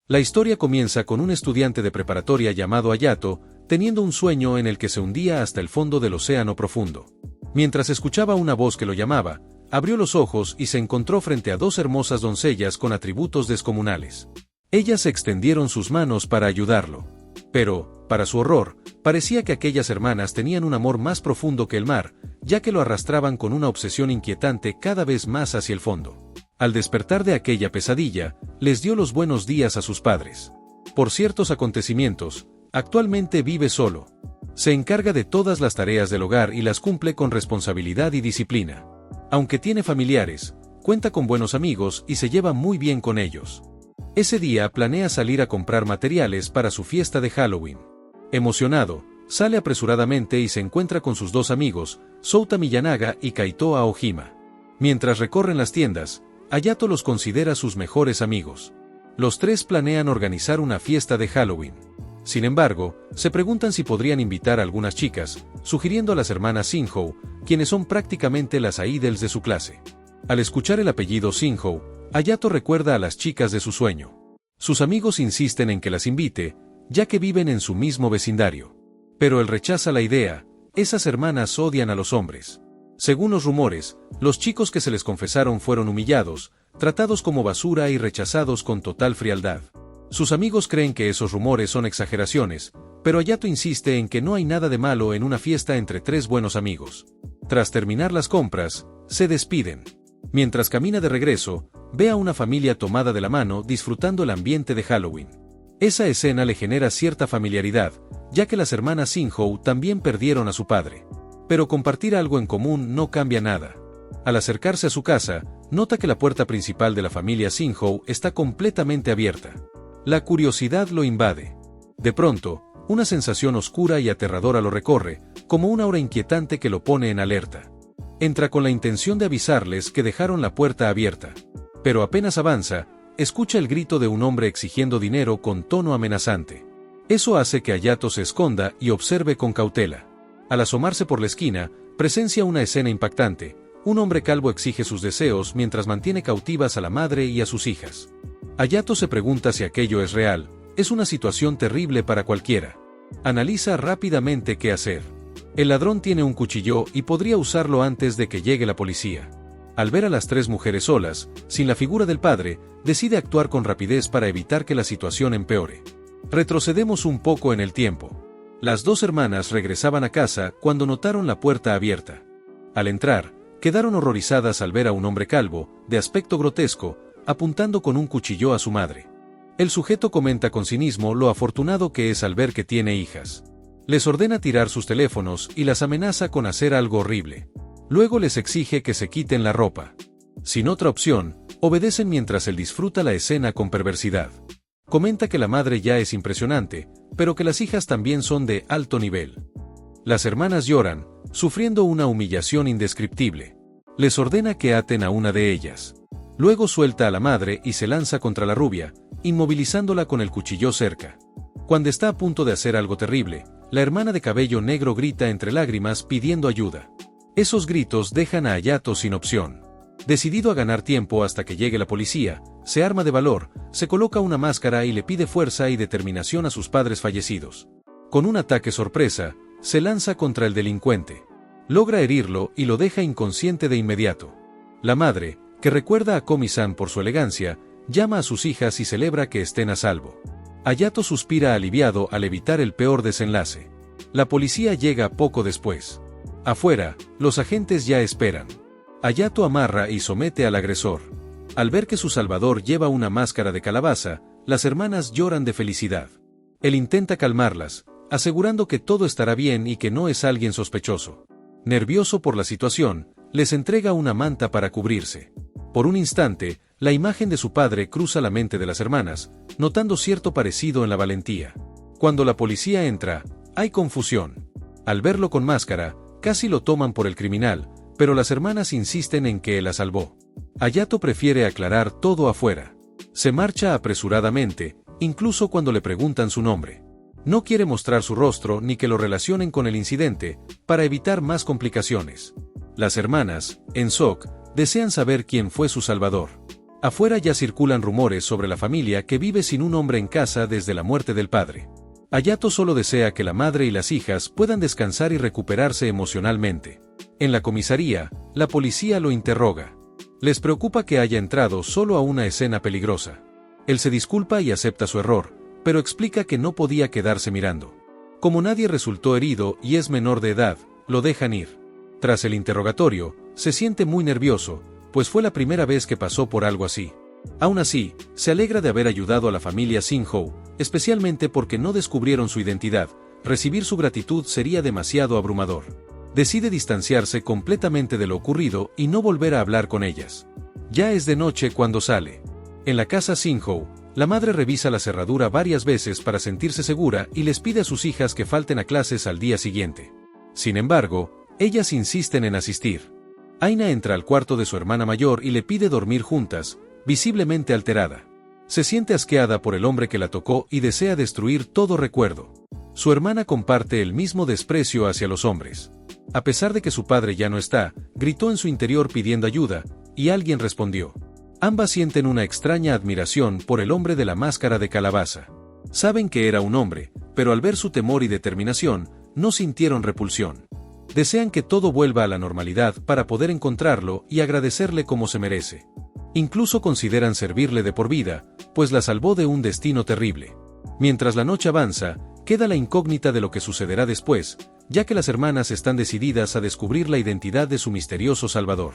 La historia comienza con un estudiante de preparatoria llamado Hayato, teniendo un sueño en el que se hundía hasta el fondo del océano profundo. Mientras escuchaba una voz que lo llamaba, abrió los ojos y se encontró frente a dos hermosas doncellas con atributos descomunales. Ellas extendieron sus manos para ayudarlo. Pero, para su horror, parecía que aquellas hermanas tenían un amor más profundo que el mar, ya que lo arrastraban con una obsesión inquietante cada vez más hacia el fondo. Al despertar de aquella pesadilla, les dio los buenos días a sus padres. Por ciertos acontecimientos, actualmente vive solo. Se encarga de todas las tareas del hogar y las cumple con responsabilidad y disciplina. Aunque tiene familiares, cuenta con buenos amigos y se lleva muy bien con ellos. Ese día planea salir a comprar materiales para su fiesta de Halloween. Emocionado, sale apresuradamente y se encuentra con sus dos amigos, Souta Miyanaga y Kaito Aojima. Mientras recorren las tiendas, Hayato los considera sus mejores amigos. Los tres planean organizar una fiesta de Halloween. Sin embargo, se preguntan si podrían invitar a algunas chicas, sugiriendo a las hermanas Shinhou, quienes son prácticamente las idols de su clase. Al escuchar el apellido Shinhou, Hayato recuerda a las chicas de su sueño. Sus amigos insisten en que las invite, ya que viven en su mismo vecindario. Pero él rechaza la idea, esas hermanas odian a los hombres. Según los rumores, los chicos que se les confesaron fueron humillados, tratados como basura y rechazados con total frialdad. Sus amigos creen que esos rumores son exageraciones, pero Hayato insiste en que no hay nada de malo en una fiesta entre tres buenos amigos. Tras terminar las compras, se despiden. Mientras camina de regreso, ve a una familia tomada de la mano disfrutando el ambiente de Halloween. Esa escena le genera cierta familiaridad, ya que las hermanas Shinhou también perdieron a su padre. Pero compartir algo en común no cambia nada. Al acercarse a su casa, nota que la puerta principal de la familia Shinhou está completamente abierta. La curiosidad lo invade. De pronto, una sensación oscura y aterradora lo recorre, como una aura inquietante que lo pone en alerta. Entra con la intención de avisarles que dejaron la puerta abierta. Pero apenas avanza, escucha el grito de un hombre exigiendo dinero con tono amenazante. Eso hace que Hayato se esconda y observe con cautela. Al asomarse por la esquina, presencia una escena impactante. Un hombre calvo exige sus deseos mientras mantiene cautivas a la madre y a sus hijas. Hayato se pregunta si aquello es real. Es una situación terrible para cualquiera. Analiza rápidamente qué hacer. El ladrón tiene un cuchillo y podría usarlo antes de que llegue la policía. Al ver a las tres mujeres solas, sin la figura del padre, decide actuar con rapidez para evitar que la situación empeore. Retrocedemos un poco en el tiempo. Las dos hermanas regresaban a casa cuando notaron la puerta abierta. Al entrar, quedaron horrorizadas al ver a un hombre calvo, de aspecto grotesco, apuntando con un cuchillo a su madre. El sujeto comenta con cinismo lo afortunado que es al ver que tiene hijas. Les ordena tirar sus teléfonos y las amenaza con hacer algo horrible. Luego les exige que se quiten la ropa. Sin otra opción, obedecen mientras él disfruta la escena con perversidad. Comenta que la madre ya es impresionante, pero que las hijas también son de alto nivel. Las hermanas lloran, sufriendo una humillación indescriptible. Les ordena que aten a una de ellas. Luego suelta a la madre y se lanza contra la rubia, inmovilizándola con el cuchillo cerca. Cuando está a punto de hacer algo terrible, la hermana de cabello negro grita entre lágrimas pidiendo ayuda. Esos gritos dejan a Hayato sin opción. Decidido a ganar tiempo hasta que llegue la policía, se arma de valor, se coloca una máscara y le pide fuerza y determinación a sus padres fallecidos. Con un ataque sorpresa, se lanza contra el delincuente. Logra herirlo y lo deja inconsciente de inmediato. La madre, que recuerda a Komi-san por su elegancia, llama a sus hijas y celebra que estén a salvo. Hayato suspira aliviado al evitar el peor desenlace. La policía llega poco después. Afuera, los agentes ya esperan. Hayato amarra y somete al agresor. Al ver que su salvador lleva una máscara de calabaza, las hermanas lloran de felicidad. Él intenta calmarlas, asegurando que todo estará bien y que no es alguien sospechoso. Nervioso por la situación, les entrega una manta para cubrirse. Por un instante, la imagen de su padre cruza la mente de las hermanas, notando cierto parecido en la valentía. Cuando la policía entra, hay confusión. Al verlo con máscara, casi lo toman por el criminal, pero las hermanas insisten en que él la salvó. Hayato prefiere aclarar todo afuera. Se marcha apresuradamente, incluso cuando le preguntan su nombre. No quiere mostrar su rostro ni que lo relacionen con el incidente, para evitar más complicaciones. Las hermanas, en shock, desean saber quién fue su salvador. Afuera ya circulan rumores sobre la familia que vive sin un hombre en casa desde la muerte del padre. Hayato solo desea que la madre y las hijas puedan descansar y recuperarse emocionalmente. En la comisaría, la policía lo interroga. Les preocupa que haya entrado solo a una escena peligrosa. Él se disculpa y acepta su error, pero explica que no podía quedarse mirando. Como nadie resultó herido y es menor de edad, lo dejan ir. Tras el interrogatorio, se siente muy nervioso, pues fue la primera vez que pasó por algo así. Aún así, se alegra de haber ayudado a la familia Singhou, especialmente porque no descubrieron su identidad. Recibir su gratitud sería demasiado abrumador. Decide distanciarse completamente de lo ocurrido y no volver a hablar con ellas. Ya es de noche cuando sale. En la casa Singhou, la madre revisa la cerradura varias veces para sentirse segura y les pide a sus hijas que falten a clases al día siguiente. Sin embargo, ellas insisten en asistir. Aina entra al cuarto de su hermana mayor y le pide dormir juntas, visiblemente alterada. Se siente asqueada por el hombre que la tocó y desea destruir todo recuerdo. Su hermana comparte el mismo desprecio hacia los hombres. A pesar de que su padre ya no está, gritó en su interior pidiendo ayuda, y alguien respondió. Ambas sienten una extraña admiración por el hombre de la máscara de calabaza. Saben que era un hombre, pero al ver su temor y determinación, no sintieron repulsión. Desean que todo vuelva a la normalidad para poder encontrarlo y agradecerle como se merece. Incluso consideran servirle de por vida, pues la salvó de un destino terrible. Mientras la noche avanza, queda la incógnita de lo que sucederá después, ya que las hermanas están decididas a descubrir la identidad de su misterioso salvador.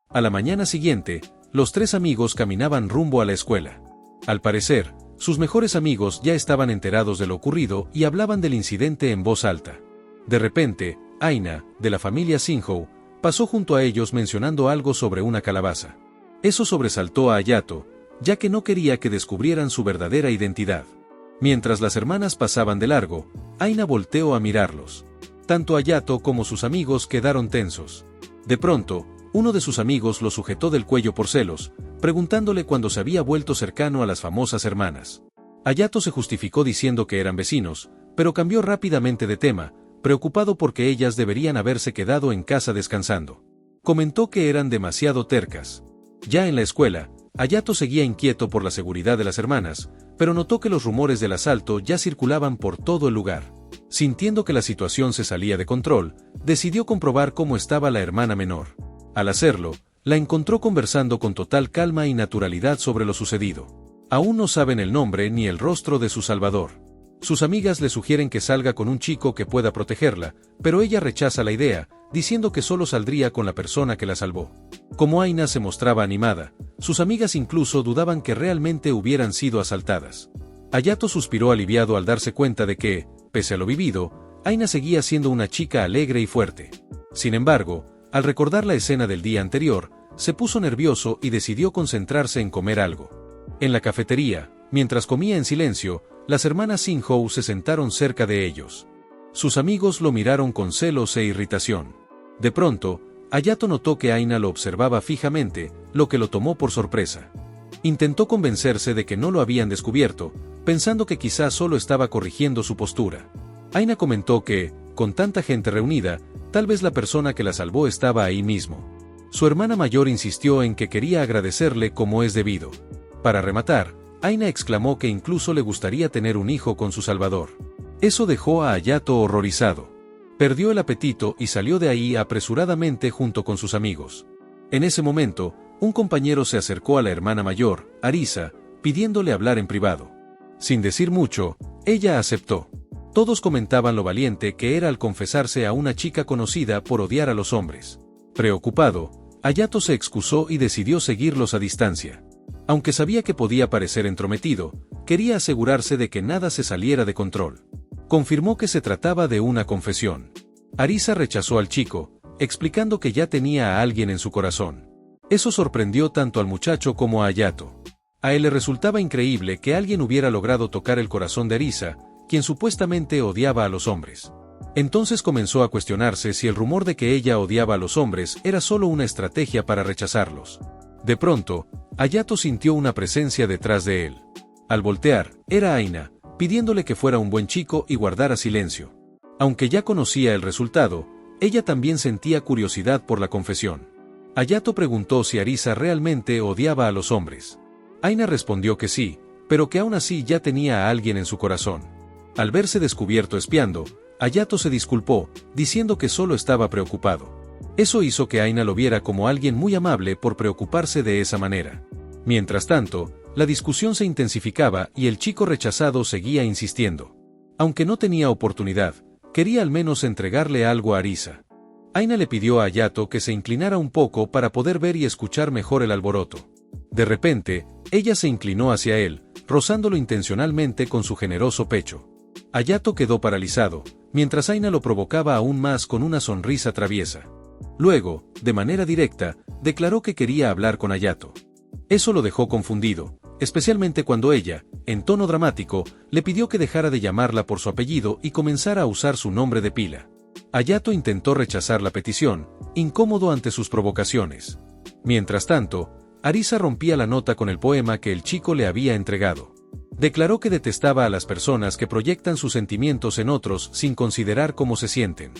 A la mañana siguiente, los tres amigos caminaban rumbo a la escuela. Al parecer, sus mejores amigos ya estaban enterados de lo ocurrido y hablaban del incidente en voz alta. De repente, Aina, de la familia Singhou, pasó junto a ellos mencionando algo sobre una calabaza. Eso sobresaltó a Hayato, ya que no quería que descubrieran su verdadera identidad. Mientras las hermanas pasaban de largo, Aina volteó a mirarlos. Tanto Hayato como sus amigos quedaron tensos. De pronto, uno de sus amigos lo sujetó del cuello por celos, preguntándole cuándo se había vuelto cercano a las famosas hermanas. Hayato se justificó diciendo que eran vecinos, pero cambió rápidamente de tema, preocupado porque ellas deberían haberse quedado en casa descansando. Comentó que eran demasiado tercas. Ya en la escuela, Hayato seguía inquieto por la seguridad de las hermanas, pero notó que los rumores del asalto ya circulaban por todo el lugar. Sintiendo que la situación se salía de control, decidió comprobar cómo estaba la hermana menor. Al hacerlo, la encontró conversando con total calma y naturalidad sobre lo sucedido. Aún no saben el nombre ni el rostro de su salvador. Sus amigas le sugieren que salga con un chico que pueda protegerla, pero ella rechaza la idea, diciendo que solo saldría con la persona que la salvó. Como Aina se mostraba animada, sus amigas incluso dudaban que realmente hubieran sido asaltadas. Hayato suspiró aliviado al darse cuenta de que, pese a lo vivido, Aina seguía siendo una chica alegre y fuerte. Sin embargo, al recordar la escena del día anterior, se puso nervioso y decidió concentrarse en comer algo. En la cafetería, mientras comía en silencio, las hermanas Singhou se sentaron cerca de ellos. Sus amigos lo miraron con celos e irritación. De pronto, Hayato notó que Aina lo observaba fijamente, lo que lo tomó por sorpresa. Intentó convencerse de que no lo habían descubierto, pensando que quizás solo estaba corrigiendo su postura. Aina comentó que, con tanta gente reunida, tal vez la persona que la salvó estaba ahí mismo. Su hermana mayor insistió en que quería agradecerle como es debido. Para rematar, Aina exclamó que incluso le gustaría tener un hijo con su salvador. Eso dejó a Hayato horrorizado. Perdió el apetito y salió de ahí apresuradamente junto con sus amigos. En ese momento, un compañero se acercó a la hermana mayor, Arisa, pidiéndole hablar en privado. Sin decir mucho, ella aceptó. Todos comentaban lo valiente que era al confesarse a una chica conocida por odiar a los hombres. Preocupado, Hayato se excusó y decidió seguirlos a distancia. Aunque sabía que podía parecer entrometido, quería asegurarse de que nada se saliera de control. Confirmó que se trataba de una confesión. Arisa rechazó al chico, explicando que ya tenía a alguien en su corazón. Eso sorprendió tanto al muchacho como a Hayato. A él le resultaba increíble que alguien hubiera logrado tocar el corazón de Arisa, quien supuestamente odiaba a los hombres. Entonces comenzó a cuestionarse si el rumor de que ella odiaba a los hombres era solo una estrategia para rechazarlos. De pronto, Hayato sintió una presencia detrás de él. Al voltear, era Aina, pidiéndole que fuera un buen chico y guardara silencio. Aunque ya conocía el resultado, ella también sentía curiosidad por la confesión. Hayato preguntó si Arisa realmente odiaba a los hombres. Aina respondió que sí, pero que aún así ya tenía a alguien en su corazón. Al verse descubierto espiando, Hayato se disculpó, diciendo que solo estaba preocupado. Eso hizo que Aina lo viera como alguien muy amable por preocuparse de esa manera. Mientras tanto, la discusión se intensificaba y el chico rechazado seguía insistiendo. Aunque no tenía oportunidad, quería al menos entregarle algo a Arisa. Aina le pidió a Hayato que se inclinara un poco para poder ver y escuchar mejor el alboroto. De repente, ella se inclinó hacia él, rozándolo intencionalmente con su generoso pecho. Hayato quedó paralizado, mientras Aina lo provocaba aún más con una sonrisa traviesa. Luego, de manera directa, declaró que quería hablar con Hayato. Eso lo dejó confundido, especialmente cuando ella, en tono dramático, le pidió que dejara de llamarla por su apellido y comenzara a usar su nombre de pila. Hayato intentó rechazar la petición, incómodo ante sus provocaciones. Mientras tanto, Arisa rompía la nota con el poema que el chico le había entregado. Declaró que detestaba a las personas que proyectan sus sentimientos en otros sin considerar cómo se sienten.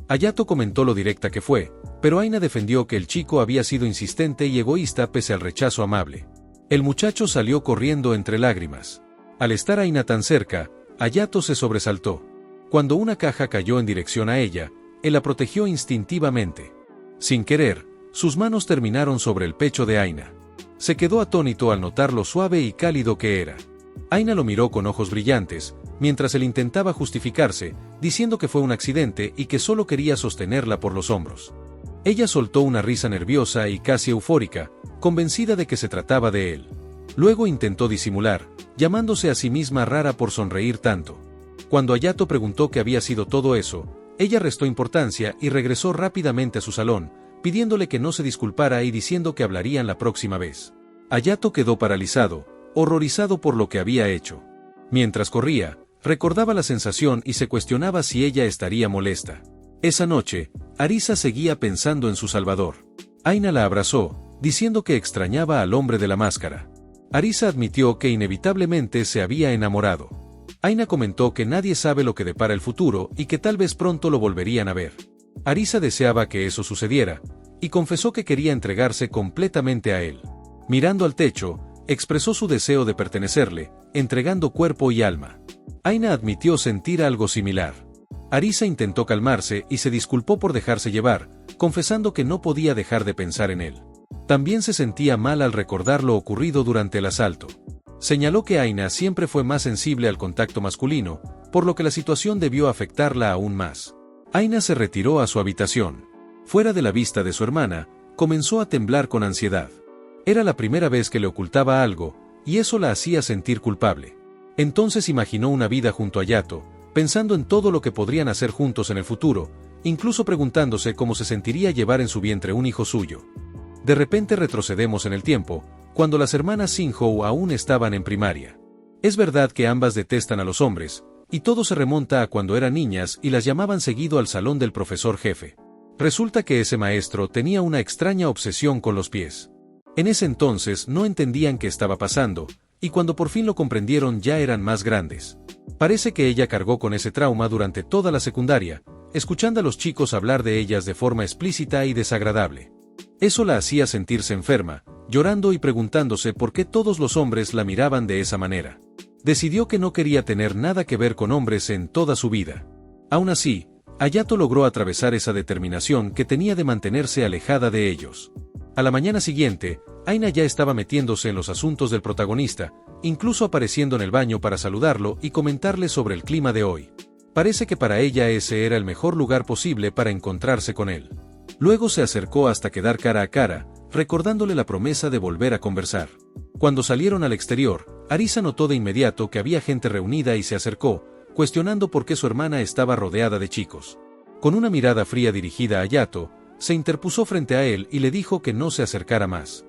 Hayato comentó lo directa que fue, pero Aina defendió que el chico había sido insistente y egoísta pese al rechazo amable. El muchacho salió corriendo entre lágrimas. Al estar Aina tan cerca, Hayato se sobresaltó. Cuando una caja cayó en dirección a ella, él la protegió instintivamente. Sin querer, sus manos terminaron sobre el pecho de Aina. Se quedó atónito al notar lo suave y cálido que era. Aina lo miró con ojos brillantes, mientras él intentaba justificarse, diciendo que fue un accidente y que solo quería sostenerla por los hombros. Ella soltó una risa nerviosa y casi eufórica, convencida de que se trataba de él. Luego intentó disimular, llamándose a sí misma rara por sonreír tanto. Cuando Hayato preguntó qué había sido todo eso, ella restó importancia y regresó rápidamente a su salón, pidiéndole que no se disculpara y diciendo que hablarían la próxima vez. Hayato quedó paralizado, horrorizado por lo que había hecho. Mientras corría, recordaba la sensación y se cuestionaba si ella estaría molesta. Esa noche, Arisa seguía pensando en su salvador. Aina la abrazó, diciendo que extrañaba al hombre de la máscara. Arisa admitió que inevitablemente se había enamorado. Aina comentó que nadie sabe lo que depara el futuro y que tal vez pronto lo volverían a ver. Arisa deseaba que eso sucediera, y confesó que quería entregarse completamente a él. Mirando al techo, expresó su deseo de pertenecerle, entregando cuerpo y alma. Aina admitió sentir algo similar. Arisa intentó calmarse y se disculpó por dejarse llevar, confesando que no podía dejar de pensar en él. También se sentía mal al recordar lo ocurrido durante el asalto. Señaló que Aina siempre fue más sensible al contacto masculino, por lo que la situación debió afectarla aún más. Aina se retiró a su habitación. Fuera de la vista de su hermana, comenzó a temblar con ansiedad. Era la primera vez que le ocultaba algo, y eso la hacía sentir culpable. Entonces imaginó una vida junto a Hayato, pensando en todo lo que podrían hacer juntos en el futuro, incluso preguntándose cómo se sentiría llevar en su vientre un hijo suyo. De repente retrocedemos en el tiempo, cuando las hermanas Sinhou aún estaban en primaria. Es verdad que ambas detestan a los hombres, y todo se remonta a cuando eran niñas y las llamaban seguido al salón del profesor jefe. Resulta que ese maestro tenía una extraña obsesión con los pies. En ese entonces no entendían qué estaba pasando, y cuando por fin lo comprendieron ya eran más grandes. Parece que ella cargó con ese trauma durante toda la secundaria, escuchando a los chicos hablar de ellas de forma explícita y desagradable. Eso la hacía sentirse enferma, llorando y preguntándose por qué todos los hombres la miraban de esa manera. Decidió que no quería tener nada que ver con hombres en toda su vida. Aún así, Hayato logró atravesar esa determinación que tenía de mantenerse alejada de ellos. A la mañana siguiente, Aina ya estaba metiéndose en los asuntos del protagonista, incluso apareciendo en el baño para saludarlo y comentarle sobre el clima de hoy. Parece que para ella ese era el mejor lugar posible para encontrarse con él. Luego se acercó hasta quedar cara a cara, recordándole la promesa de volver a conversar. Cuando salieron al exterior, Arisa notó de inmediato que había gente reunida y se acercó, cuestionando por qué su hermana estaba rodeada de chicos. Con una mirada fría dirigida a Hayato, se interpuso frente a él y le dijo que no se acercara más.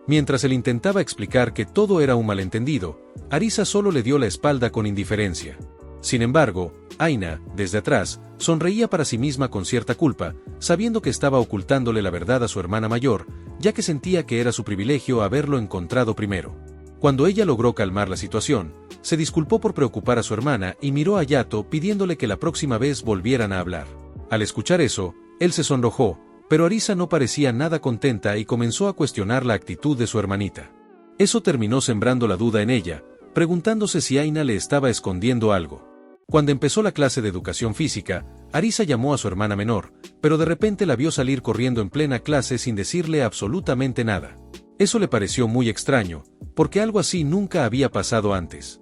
Mientras él intentaba explicar que todo era un malentendido, Arisa solo le dio la espalda con indiferencia. Sin embargo, Aina, desde atrás, sonreía para sí misma con cierta culpa, sabiendo que estaba ocultándole la verdad a su hermana mayor, ya que sentía que era su privilegio haberlo encontrado primero. Cuando ella logró calmar la situación, se disculpó por preocupar a su hermana y miró a Hayato pidiéndole que la próxima vez volvieran a hablar. Al escuchar eso, él se sonrojó, Pero Arisa no parecía nada contenta y comenzó a cuestionar la actitud de su hermanita. Eso terminó sembrando la duda en ella, preguntándose si Aina le estaba escondiendo algo. Cuando empezó la clase de educación física, Arisa llamó a su hermana menor, pero de repente la vio salir corriendo en plena clase sin decirle absolutamente nada. Eso le pareció muy extraño, porque algo así nunca había pasado antes.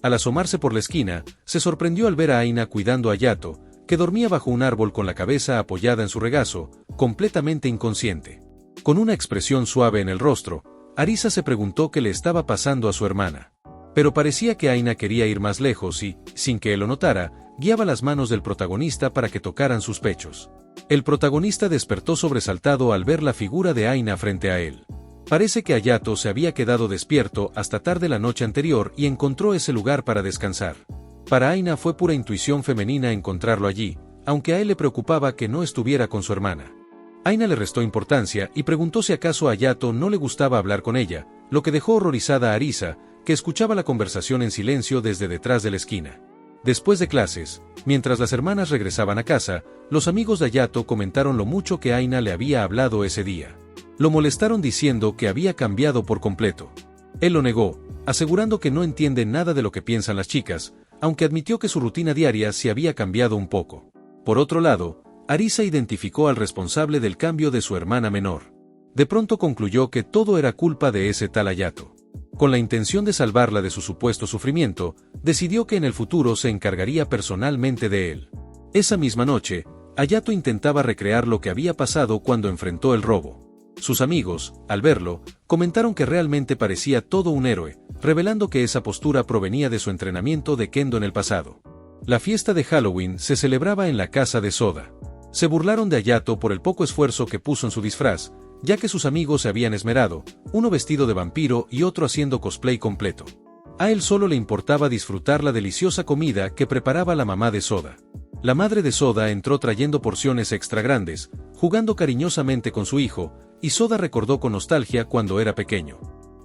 Al asomarse por la esquina, se sorprendió al ver a Aina cuidando a Yato, que dormía bajo un árbol con la cabeza apoyada en su regazo, completamente inconsciente. Con una expresión suave en el rostro, Arisa se preguntó qué le estaba pasando a su hermana. Pero parecía que Aina quería ir más lejos y, sin que él lo notara, guiaba las manos del protagonista para que tocaran sus pechos. El protagonista despertó sobresaltado al ver la figura de Aina frente a él. Parece que Hayato se había quedado despierto hasta tarde la noche anterior y encontró ese lugar para descansar. Para Aina fue pura intuición femenina encontrarlo allí, aunque a él le preocupaba que no estuviera con su hermana. Aina le restó importancia y preguntó si acaso a Hayato no le gustaba hablar con ella, lo que dejó horrorizada a Arisa, que escuchaba la conversación en silencio desde detrás de la esquina. Después de clases, mientras las hermanas regresaban a casa, los amigos de Hayato comentaron lo mucho que Aina le había hablado ese día. Lo molestaron diciendo que había cambiado por completo. Él lo negó, asegurando que no entiende nada de lo que piensan las chicas, aunque admitió que su rutina diaria se había cambiado un poco. Por otro lado, Arisa identificó al responsable del cambio de su hermana menor. De pronto concluyó que todo era culpa de ese tal Hayato. Con la intención de salvarla de su supuesto sufrimiento, decidió que en el futuro se encargaría personalmente de él. Esa misma noche, Hayato intentaba recrear lo que había pasado cuando enfrentó el robo. Sus amigos, al verlo, comentaron que realmente parecía todo un héroe, revelando que esa postura provenía de su entrenamiento de kendo en el pasado. La fiesta de Halloween se celebraba en la casa de Soda. Se burlaron de Hayato por el poco esfuerzo que puso en su disfraz, ya que sus amigos se habían esmerado, uno vestido de vampiro y otro haciendo cosplay completo. A él solo le importaba disfrutar la deliciosa comida que preparaba la mamá de Soda. La madre de Soda entró trayendo porciones extra grandes, jugando cariñosamente con su hijo, y Soda recordó con nostalgia cuando era pequeño.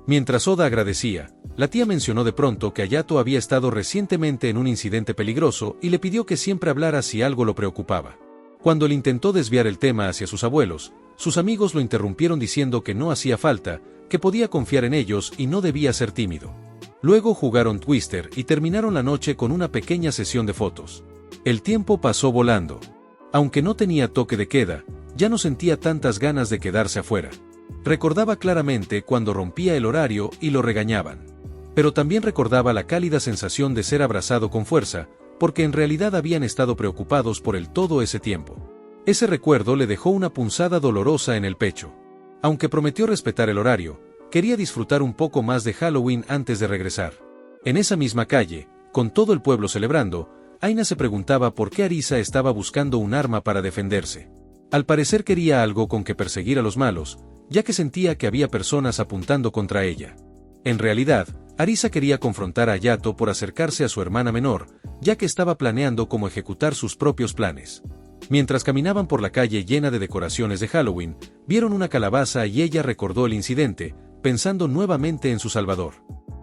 Mientras Soda agradecía, la tía mencionó de pronto que Hayato había estado recientemente en un incidente peligroso y le pidió que siempre hablara si algo lo preocupaba. Cuando él intentó desviar el tema hacia sus abuelos, sus amigos lo interrumpieron diciendo que no hacía falta, que podía confiar en ellos y no debía ser tímido. Luego jugaron Twister y terminaron la noche con una pequeña sesión de fotos. El tiempo pasó volando. Aunque no tenía toque de queda, ya no sentía tantas ganas de quedarse afuera. Recordaba claramente cuando rompía el horario y lo regañaban. Pero también recordaba la cálida sensación de ser abrazado con fuerza, porque en realidad habían estado preocupados por él todo ese tiempo. Ese recuerdo le dejó una punzada dolorosa en el pecho. Aunque prometió respetar el horario, quería disfrutar un poco más de Halloween antes de regresar. En esa misma calle, con todo el pueblo celebrando, Aina se preguntaba por qué Arisa estaba buscando un arma para defenderse. Al parecer quería algo con que perseguir a los malos, ya que sentía que había personas apuntando contra ella. En realidad, Arisa quería confrontar a Hayato por acercarse a su hermana menor, ya que estaba planeando cómo ejecutar sus propios planes. Mientras caminaban por la calle llena de decoraciones de Halloween, vieron una calabaza y ella recordó el incidente, pensando nuevamente en su salvador.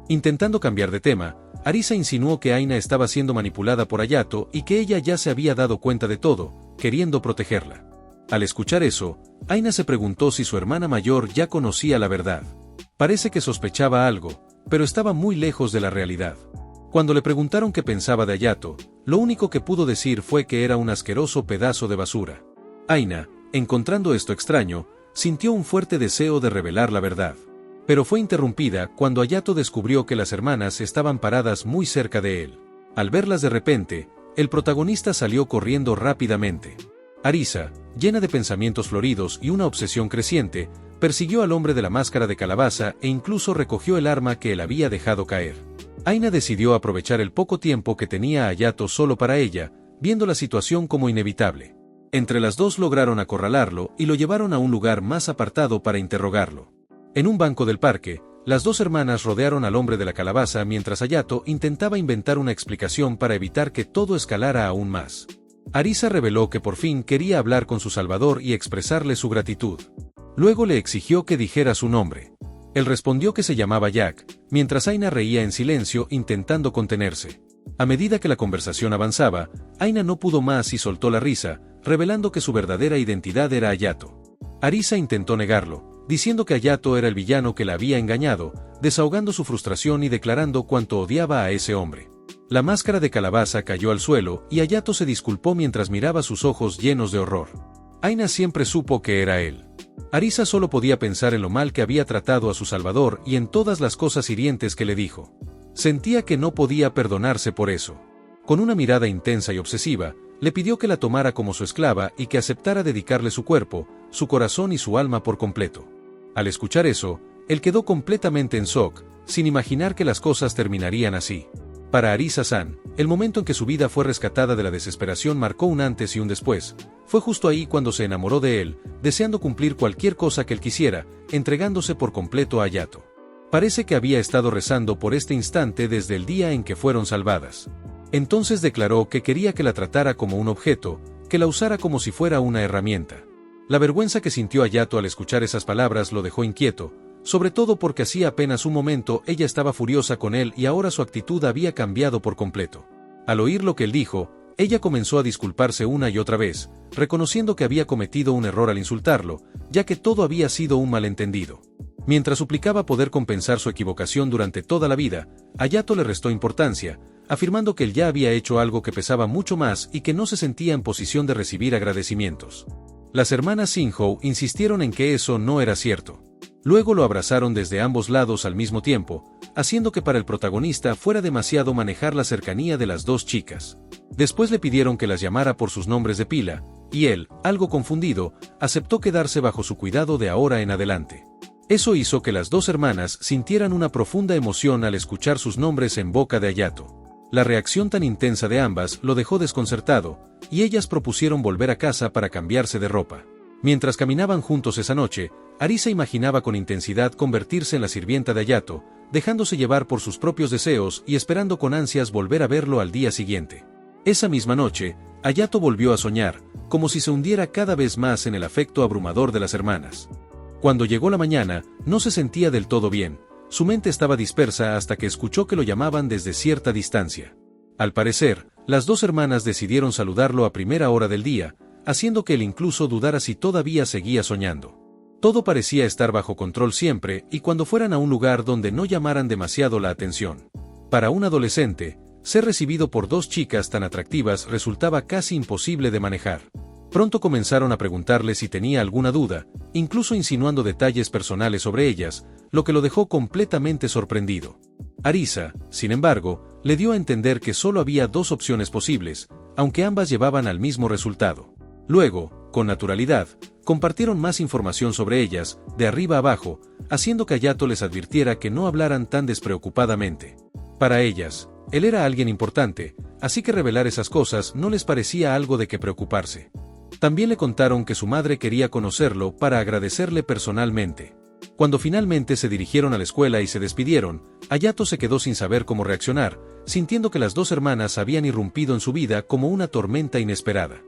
Intentando cambiar de tema, Arisa insinuó que Aina estaba siendo manipulada por Hayato y que ella ya se había dado cuenta de todo, queriendo protegerla. Al escuchar eso, Aina se preguntó si su hermana mayor ya conocía la verdad. Parece que sospechaba algo, pero estaba muy lejos de la realidad. Cuando le preguntaron qué pensaba de Hayato, lo único que pudo decir fue que era un asqueroso pedazo de basura. Aina, encontrando esto extraño, sintió un fuerte deseo de revelar la verdad. Pero fue interrumpida cuando Hayato descubrió que las hermanas estaban paradas muy cerca de él. Al verlas de repente, el protagonista salió corriendo rápidamente. Arisa, llena de pensamientos floridos y una obsesión creciente, persiguió al hombre de la máscara de calabaza e incluso recogió el arma que él había dejado caer. Aina decidió aprovechar el poco tiempo que tenía a Hayato solo para ella, viendo la situación como inevitable. Entre las dos lograron acorralarlo y lo llevaron a un lugar más apartado para interrogarlo. En un banco del parque, las dos hermanas rodearon al hombre de la calabaza mientras Hayato intentaba inventar una explicación para evitar que todo escalara aún más. Arisa reveló que por fin quería hablar con su salvador y expresarle su gratitud. Luego le exigió que dijera su nombre. Él respondió que se llamaba Jack, mientras Aina reía en silencio intentando contenerse. A medida que la conversación avanzaba, Aina no pudo más y soltó la risa, revelando que su verdadera identidad era Hayato. Arisa intentó negarlo, diciendo que Hayato era el villano que la había engañado, desahogando su frustración y declarando cuánto odiaba a ese hombre. La máscara de calabaza cayó al suelo y Hayato se disculpó mientras miraba sus ojos llenos de horror. Aina siempre supo que era él. Arisa solo podía pensar en lo mal que había tratado a su salvador y en todas las cosas hirientes que le dijo. Sentía que no podía perdonarse por eso. Con una mirada intensa y obsesiva, le pidió que la tomara como su esclava y que aceptara dedicarle su cuerpo, su corazón y su alma por completo. Al escuchar eso, él quedó completamente en shock, sin imaginar que las cosas terminarían así. Para Arisa-san, el momento en que su vida fue rescatada de la desesperación marcó un antes y un después. Fue justo ahí cuando se enamoró de él, deseando cumplir cualquier cosa que él quisiera, entregándose por completo a Hayato. Parece que había estado rezando por este instante desde el día en que fueron salvadas. Entonces declaró que quería que la tratara como un objeto, que la usara como si fuera una herramienta. La vergüenza que sintió Hayato al escuchar esas palabras lo dejó inquieto, sobre todo porque hacía apenas un momento ella estaba furiosa con él y ahora su actitud había cambiado por completo. Al oír lo que él dijo, ella comenzó a disculparse una y otra vez, reconociendo que había cometido un error al insultarlo, ya que todo había sido un malentendido. Mientras suplicaba poder compensar su equivocación durante toda la vida, Hayato le restó importancia, afirmando que él ya había hecho algo que pesaba mucho más y que no se sentía en posición de recibir agradecimientos. Las hermanas Shinjo insistieron en que eso no era cierto. Luego lo abrazaron desde ambos lados al mismo tiempo, haciendo que para el protagonista fuera demasiado manejar la cercanía de las dos chicas. Después le pidieron que las llamara por sus nombres de pila, y él, algo confundido, aceptó quedarse bajo su cuidado de ahora en adelante. Eso hizo que las dos hermanas sintieran una profunda emoción al escuchar sus nombres en boca de Hayato. La reacción tan intensa de ambas lo dejó desconcertado, y ellas propusieron volver a casa para cambiarse de ropa. Mientras caminaban juntos esa noche, Arisa imaginaba con intensidad convertirse en la sirvienta de Hayato, dejándose llevar por sus propios deseos y esperando con ansias volver a verlo al día siguiente. Esa misma noche, Hayato volvió a soñar, como si se hundiera cada vez más en el afecto abrumador de las hermanas. Cuando llegó la mañana, no se sentía del todo bien, su mente estaba dispersa hasta que escuchó que lo llamaban desde cierta distancia. Al parecer, las dos hermanas decidieron saludarlo a primera hora del día, haciendo que él incluso dudara si todavía seguía soñando. Todo parecía estar bajo control siempre y cuando fueran a un lugar donde no llamaran demasiado la atención. Para un adolescente, ser recibido por dos chicas tan atractivas resultaba casi imposible de manejar. Pronto comenzaron a preguntarle si tenía alguna duda, incluso insinuando detalles personales sobre ellas, lo que lo dejó completamente sorprendido. Arisa, sin embargo, le dio a entender que solo había dos opciones posibles, aunque ambas llevaban al mismo resultado. Luego, con naturalidad, compartieron más información sobre ellas, de arriba abajo, haciendo que Hayato les advirtiera que no hablaran tan despreocupadamente. Para ellas, él era alguien importante, así que revelar esas cosas no les parecía algo de qué preocuparse. También le contaron que su madre quería conocerlo para agradecerle personalmente. Cuando finalmente se dirigieron a la escuela y se despidieron, Hayato se quedó sin saber cómo reaccionar, sintiendo que las dos hermanas habían irrumpido en su vida como una tormenta inesperada.